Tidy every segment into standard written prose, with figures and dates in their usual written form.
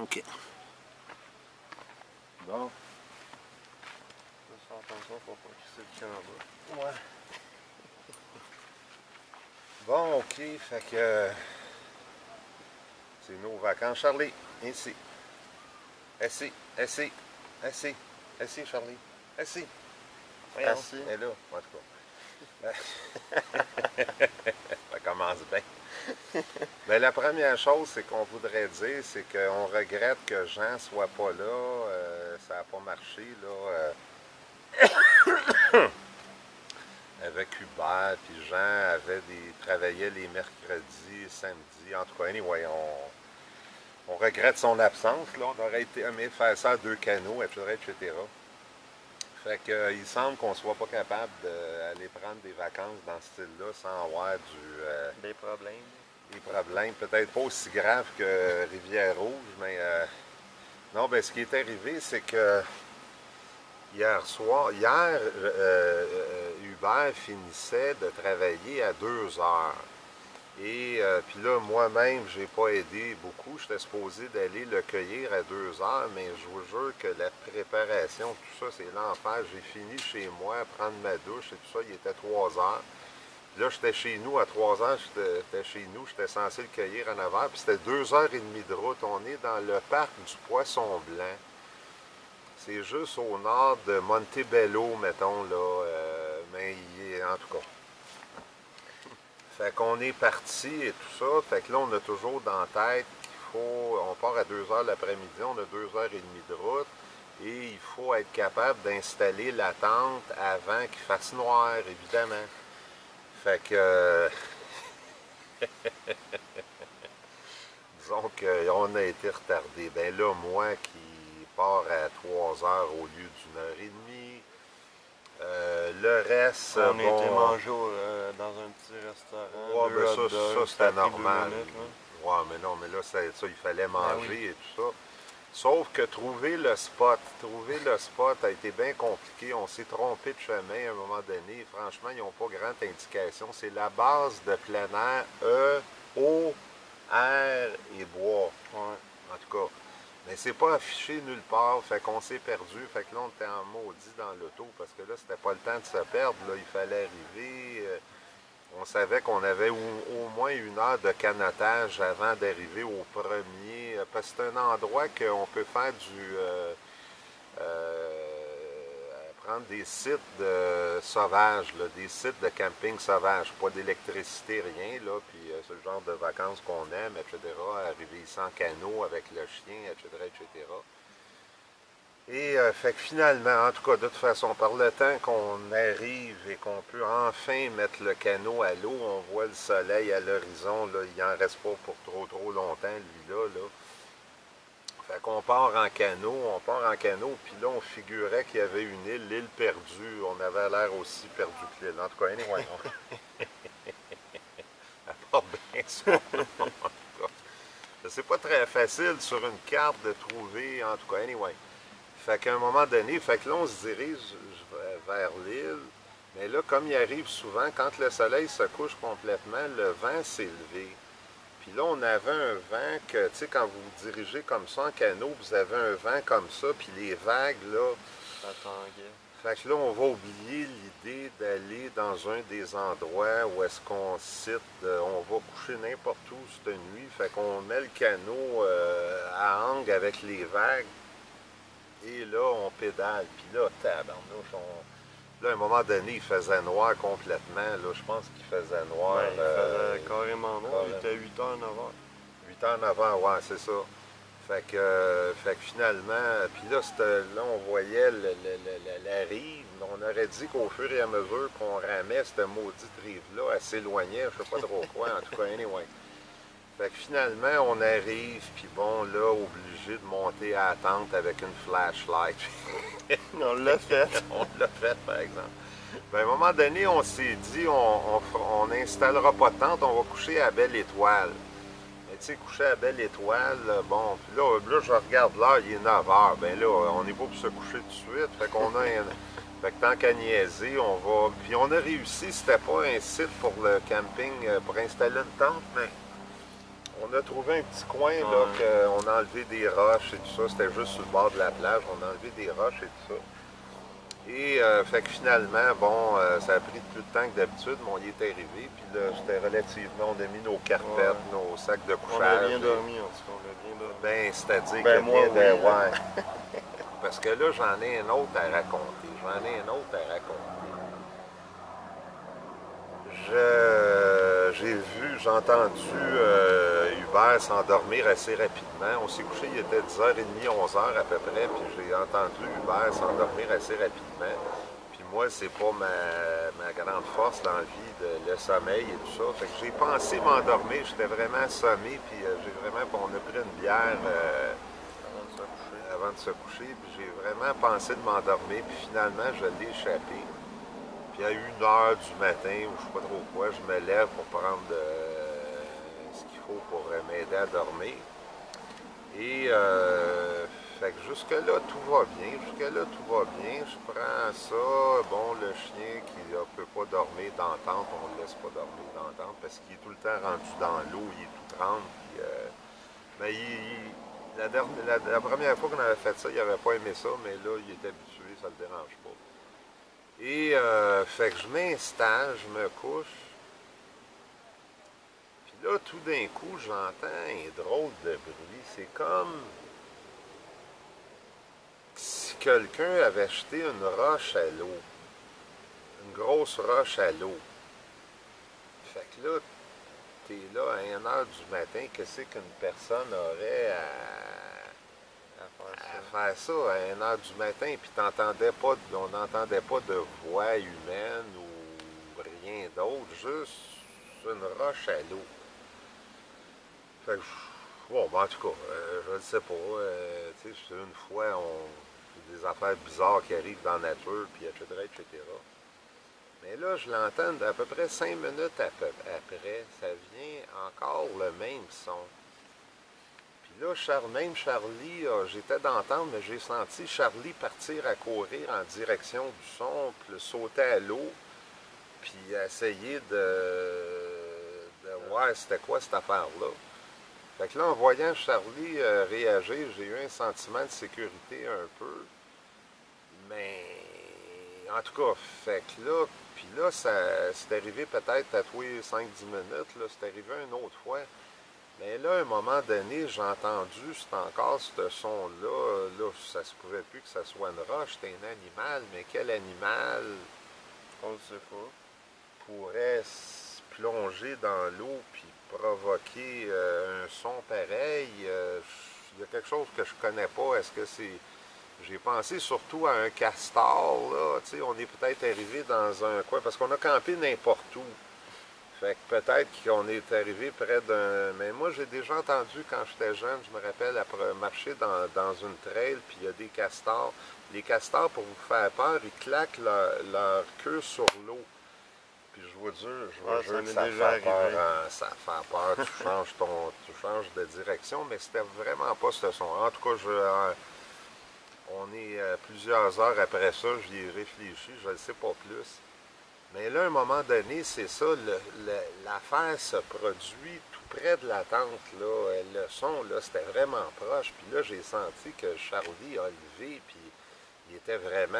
OK. Bon. Faire attention pour pas crisser le camp en bas. Ouais. Bon, OK, fait que c'est nos vacances. Charlie, ici. Assis, assis, assis, assis, Charlie. Assis. Assis. Elle est là, en tout cas. Ça commence bien. Mais la première chose, c'est qu'on voudrait dire, c'est qu'on regrette que Jean soit pas là. Ça n'a pas marché, là. Avec Hubert, puis Jean travaillait les mercredis, samedis. En tout cas, anyway, on regrette son absence. Là. On aurait aimé faire ça à 2 canaux, etc. Fait que, il semble qu'on ne soit pas capable d'aller prendre des vacances dans ce style-là sans avoir des problèmes. Des problèmes, peut-être pas aussi graves que Rivière-Rouge, mais non, ben ce qui est arrivé, c'est que hier, Hubert finissait de travailler à 2 heures. Et puis là, moi-même, j'ai pas aidé beaucoup. J'étais supposé d'aller le cueillir à 2 heures, mais je vous jure que la préparation, tout ça, c'est l'enfer. J'ai fini chez moi, prendre ma douche et tout ça, il était 3 heures. Puis là, j'étais chez nous à 3 heures, j'étais chez nous, j'étais censé le cueillir à 9 heures, puis c'était 2h30 de route. On est dans le parc du Poisson-Blanc. C'est juste au nord de Montebello, mettons, là, mais il est, en tout cas. Fait qu'on est parti et tout ça, fait que là, on a toujours dans la tête qu'il faut, on part à 2h l'après-midi, on a 2h30 de route, et il faut être capable d'installer la tente avant qu'il fasse noir, évidemment. Fait que, disons qu'on a été retardé. Ben là, moi qui pars à 3 heures au lieu d'1h30, le reste, on a été manger dans un petit restaurant. Ouais, ben ça c'était normal. Ouais, mais non, mais là, ça, il fallait manger et tout ça. Sauf que trouver le spot a été bien compliqué. On s'est trompé de chemin à un moment donné. Franchement, ils n'ont pas grande indication. C'est la base de plein air, eau, air et bois. Ouais. En tout cas. Mais c'est pas affiché nulle part, fait qu'on s'est perdu, fait que là on était en maudit dans l'auto, parce que là c'était pas le temps de se perdre, là il fallait arriver, on savait qu'on avait au moins 1 heure de canotage avant d'arriver au premier, parce que c'est un endroit qu'on peut faire prendre des sites sauvages, là, des sites de camping sauvage, pas d'électricité, rien, là, puis c'est le genre de vacances qu'on aime, etc., arriver ici en canot avec le chien, etc. Et fait que finalement, en tout cas, de toute façon, par le temps qu'on arrive et qu'on peut enfin mettre le canot à l'eau, on voit le soleil à l'horizon, là, il n'en reste pas pour trop longtemps, lui-là, là. Fait qu'on part en canot, puis là, on figurait qu'il y avait une île, l'île perdue. On avait l'air aussi perdu que l'île. En tout cas, anyway, à part bien ça. C'est pas très facile sur une carte de trouver, en tout cas, anyway. Fait qu'à un moment donné, fait que là, on se dirige vers l'île. Mais là, comme il arrive souvent, quand le soleil se couche complètement, le vent s'est levé. Puis là, on avait un vent que, tu sais, quand vous vous dirigez comme ça en canot, vous avez un vent comme ça, puis les vagues, là... Ça tanguait. Fait que là, on va oublier l'idée d'aller dans un des endroits où est-ce qu'on cite, on va coucher n'importe où cette nuit. Fait qu'on met le canot à angle avec les vagues, et là, on pédale. Puis là, tabarnouche, là, à un moment donné, il faisait noir complètement. Là, je pense qu'il faisait noir. Ouais, il faisait carrément noir. Il était 8h, 9h. 8h, 9h, ouais, c'est ça. Fait que finalement, puis là, on voyait la rive. On aurait dit qu'au fur et à mesure qu'on ramait cette maudite rive-là, elle s'éloignait, je sais pas trop quoi, en tout cas, anyway. Fait que finalement, on arrive, puis bon, là, obligé de monter à la tente avec une flashlight. On l'a fait. On l'a fait, par exemple. Ben, à un moment donné, on s'est dit, on n'installera pas de tente, on va coucher à Belle Étoile. Mais tu sais, coucher à Belle Étoile, bon, puis là, je regarde l'heure, il est 9h. Ben là, on n'est pas pour se coucher tout de suite. Fait qu'on a fait que tant qu'à niaiser, on va... Puis on a réussi, c'était pas un site pour le camping, pour installer une tente, mais On a trouvé un petit coin, là, Ouais. qu'on a enlevé des roches et tout ça. C'était juste sur le bord de la plage. On a enlevé des roches et tout ça. Et fait que finalement, bon, ça a pris plus de temps que d'habitude, mais on y est arrivé. Puis là, c'était relativement, on a mis nos carpettes, Ouais. nos sacs de On a couchage. bien dormi, en tout cas, on a bien dormi. Ben, c'est-à-dire Ben, que moi, bien de. oui, là. Ouais. Parce que là, j'en ai un autre à raconter. J'en ai un autre à raconter. J'ai entendu Hubert s'endormir assez rapidement. On s'est couché, il était 10h30, 11h à peu près, puis j'ai entendu Hubert s'endormir assez rapidement. Puis moi, c'est pas ma grande force dans la vie, le sommeil et tout ça. Fait que j'ai pensé m'endormir, j'étais vraiment assommé, puis on a pris une bière Avant de se coucher. avant de se coucher, puis j'ai vraiment pensé de m'endormir, puis finalement, je l'ai échappé. Puis à 1h du matin, ou je sais pas trop quoi, je me lève pour prendre ce qu'il faut pour m'aider à dormir. Et fait que jusque-là, tout va bien. Jusque-là, tout va bien. Je prends ça. Bon, le chien qui ne peut pas dormir dans la tente, on ne le laisse pas dormir dans la tente parce qu'il est tout le temps rendu dans l'eau, il est tout trempe. Puis, mais la première fois qu'on avait fait ça, il n'avait pas aimé ça, mais là, il est habitué, ça ne le dérange pas. Et fait que je m'installe, je me couche. Puis là, tout d'un coup, j'entends un drôle de bruit. C'est comme si quelqu'un avait jeté une roche à l'eau. Une grosse roche à l'eau. Fait que là, t'es là à 1h du matin, qu'est-ce qu'une personne aurait À faire à ça. faire ça à 1h du matin, puis on n'entendait pas de voix humaine ou rien d'autre, juste une roche à l'eau. Fait que, bon, ben, en tout cas, je ne sais pas. Tu sais, une fois, des affaires bizarres qui arrivent dans la nature, puis etc., etc. Mais là, je l'entends à peu près 5 minutes après, ça vient encore le même son. Puis là, même Charlie, j'étais d'entendre, mais j'ai senti Charlie partir à courir en direction du son, puis sauter à l'eau, puis essayer de voir c'était quoi cette affaire-là. Fait que là, en voyant Charlie réagir, j'ai eu un sentiment de sécurité un peu. Mais en tout cas, fait que là, puis là, c'est arrivé peut-être à tous les 5-10 minutes, là, c'est arrivé une autre fois. Mais là, à un moment donné, j'ai entendu, c'est encore ce son-là. Là, ça se pouvait plus que ça soit une roche, c'était un animal, mais quel animal On ne sait pas. pourrait se plonger dans l'eau puis provoquer un son pareil? Il y a quelque chose que je connais pas. Est-ce que c'est. J'ai pensé surtout à un castor, là. Tu sais, on est peut-être arrivé dans un coin, parce qu'on a campé n'importe où. Fait que peut-être qu'on est arrivé près d'un. Mais moi, j'ai déjà entendu quand j'étais jeune, je me rappelle, après marcher dans une trail, puis il y a des castors. Les castors, pour vous faire peur, ils claquent leur queue sur l'eau. Puis je vous Ah, jure ça que m'est ça déjà fait peur, arrivé. ça fait peur. Tu changes de direction, mais c'était vraiment pas ce son. En tout cas, on est plusieurs heures après ça, j'y ai réfléchi, je ne sais pas plus. Mais là, à un moment donné, c'est ça, l'affaire se produit tout près de la tente, là. Le son, là, c'était vraiment proche. Puis là, j'ai senti que Charlie a levé, puis il était vraiment.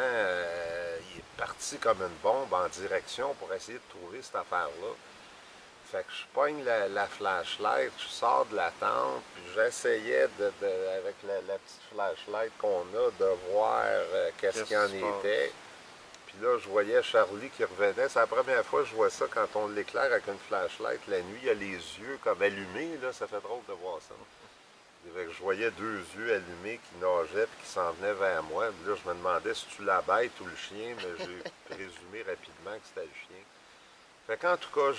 Il est parti comme une bombe en direction pour essayer de trouver cette affaire-là. Fait que je pogne la flashlight, je sors de la tente, puis j'essayais avec la petite flashlight qu'on a de voir qu'est-ce qu'il Qu'est-ce y en qui se passe? était. Puis là, je voyais Charlie qui revenait. C'est la première fois que je vois ça quand on l'éclaire avec une flashlight. La nuit, il a les yeux comme allumés. Là, ça fait drôle de voir ça. Fait que je voyais deux yeux allumés qui nageaient et qui s'en venaient vers moi. Puis là, je me demandais si tu la bête ou le chien, mais j'ai présumé rapidement que c'était le chien. Fait qu'en tout cas,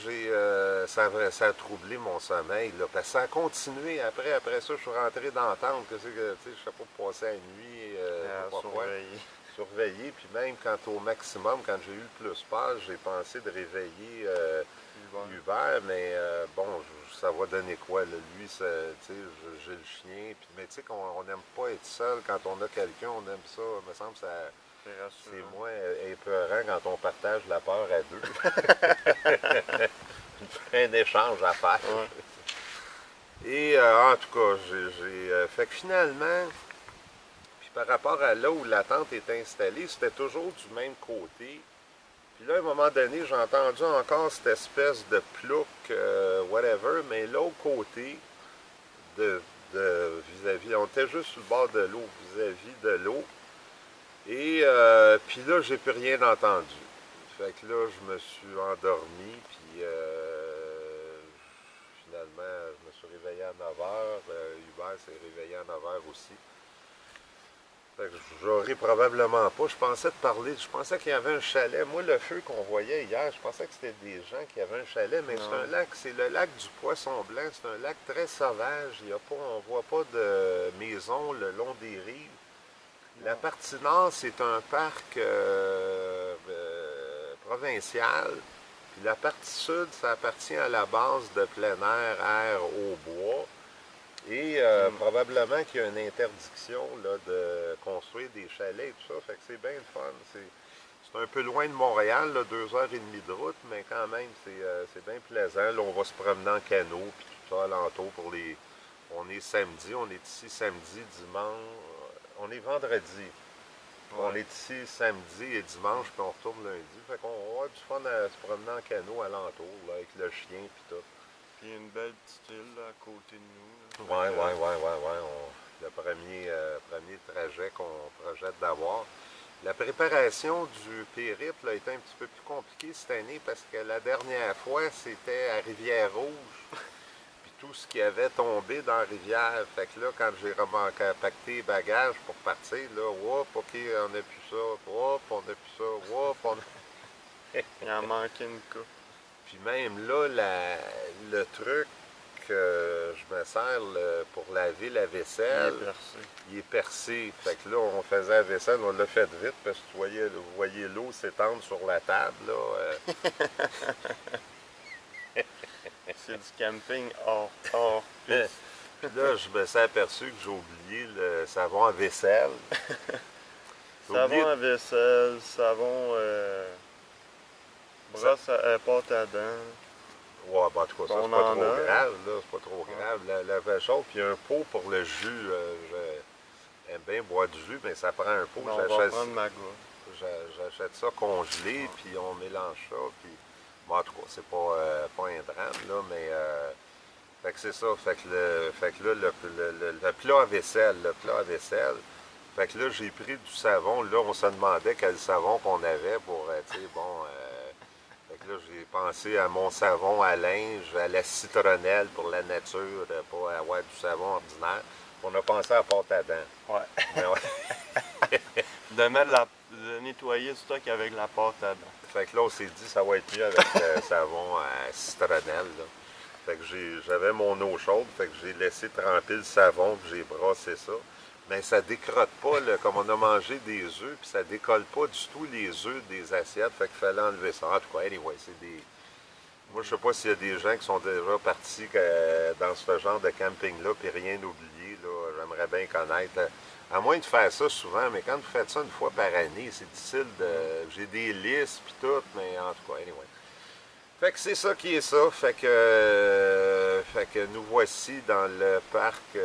ça a troublé mon sommeil. Là, parce que ça a continué après ça, je suis rentré dans la tente. Que, tu sais, je sais pas, pour passer la nuit, je À sais pas quoi. surveiller. Surveiller, puis même quand au maximum, quand j'ai eu le plus peur, j'ai pensé de réveiller Hubert. Hubert, mais bon, ça va donner quoi, là? Lui, j'ai le chien, puis, mais tu sais qu'on n'aime pas être seul quand on a quelqu'un, on aime ça, il me semble que C'est c'est rassurant. moins épeurant quand on partage la peur à deux. Un échange à faire. Ouais. Et en tout cas, fait que finalement, puis par rapport à là où la tente est installée, c'était toujours du même côté. Puis là, à un moment donné, j'ai entendu encore cette espèce de plouc, whatever, mais l'autre côté, de, vis-à-vis, on était juste sur le bord de l'eau, vis-à-vis de l'eau. Et puis là, j'ai plus rien entendu. Fait que là, je me suis endormi, puis finalement, je me suis réveillé à 9 heures. Hubert s'est réveillé à 9 heures aussi. Fait que j'aurais probablement pas. Je pensais te parler, je pensais qu'il y avait un chalet. Moi, le feu qu'on voyait hier, je pensais que c'était des gens qui avaient un chalet, mais c'est un lac, c'est le lac du Poisson Blanc. C'est un lac très sauvage. Il y a pas, on voit pas de maisons le long des rives. La partie nord, c'est un parc provincial. Puis la partie sud, ça appartient à la base de plein air au bois. Et probablement qu'il y a une interdiction là, de construire des chalets et tout ça. Fait que c'est bien le fun. C'est un peu loin de Montréal, là, 2 heures et demie de route, mais quand même, c'est bien plaisant. Là, on va se promener en canot, puis tout ça alentour pour les. On est samedi, on est ici samedi, dimanche. On est vendredi. Ouais. On est ici samedi et dimanche, puis on retourne lundi. Fait qu'on va avoir du fun à se promener en canot alentour, là, avec le chien puis tout. Puis il y a une belle petite île là, à côté de nous. Ouais. Le premier trajet qu'on projette d'avoir. La préparation du périple a été un petit peu plus compliquée cette année parce que la dernière fois, c'était à Rivière-Rouge. Puis tout ce qui avait tombé dans la rivière. Fait que là, quand j'ai pacté les bagages pour partir, là, whoop, OK, on n'a plus ça, whoop, on n'a plus ça, whoop, on a... Il en manquait une coupe. Puis même là, le truc que je me sers pour laver la vaisselle, il est percé. Fait que là, on faisait la vaisselle, on l'a fait vite parce que vous voyez l'eau s'étendre sur la table. Là, C'est du camping hors piste. Puis là, je me suis aperçu que j'ai oublié le savon à vaisselle. Savon à vaisselle, savon brosse à pâte à dents. Ouais, ben, en tout cas, ça, c'est pas trop grave, là. C'est pas trop grave. La vraie chose, puis un pot pour le jus. J'aime bien boire du jus, mais ça prend un pot. On va prendre ma gourde. J'achète ça congelé, puis on mélange ça, puis... Bon, en tout cas, c'est pas un drame, là, mais... fait que c'est ça. Fait que là, le plat à vaisselle, fait que là, j'ai pris du savon. Là, on se demandait quel savon qu'on avait pour, tu sais, bon... fait que là, j'ai pensé à mon savon à linge, à la citronnelle pour la nature, pas à avoir du savon ordinaire. On a pensé à la pâte à dents. Ouais. Ouais. de nettoyer le stock avec la pâte à dents. Fait que là, on s'est dit ça va être mieux avec le savon à citronnelle. Là. Fait que j'avais mon eau chaude, fait que j'ai laissé tremper le savon, puis j'ai brassé ça. Mais ça décrotte pas, là, comme on a mangé des œufs, puis ça décolle pas du tout les œufs des assiettes, fait qu'il fallait enlever ça. En tout cas, anyway, c'est des... Moi, je sais pas s'il y a des gens qui sont déjà partis dans ce genre de camping-là, puis rien oublié, là, j'aimerais bien connaître. À moins de faire ça souvent, mais quand vous faites ça une fois par année, c'est difficile de... J'ai des listes, puis tout, mais en tout cas, anyway. Fait que c'est ça qui est ça, fait que nous voici dans le parc...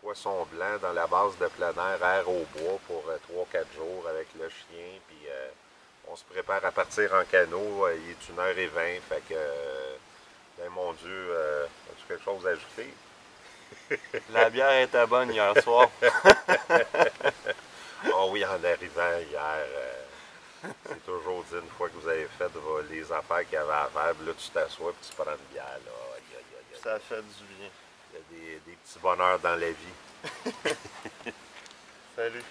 Poisson Blanc dans la base de plein air au bois pour 3-4 jours avec le chien. Puis on se prépare à partir en canot. Il est 1h20. Fait que, ben mon Dieu, as-tu quelque chose à ajouter? La bière était bonne hier soir. Oh oui, en arrivant hier, c'est toujours dit une fois que vous avez fait les affaires qu'il y avait à faire. Là, tu t'assois et tu prends une bière. Là. Ça fait du bien. Il y a des petits bonheurs dans la vie. Salut.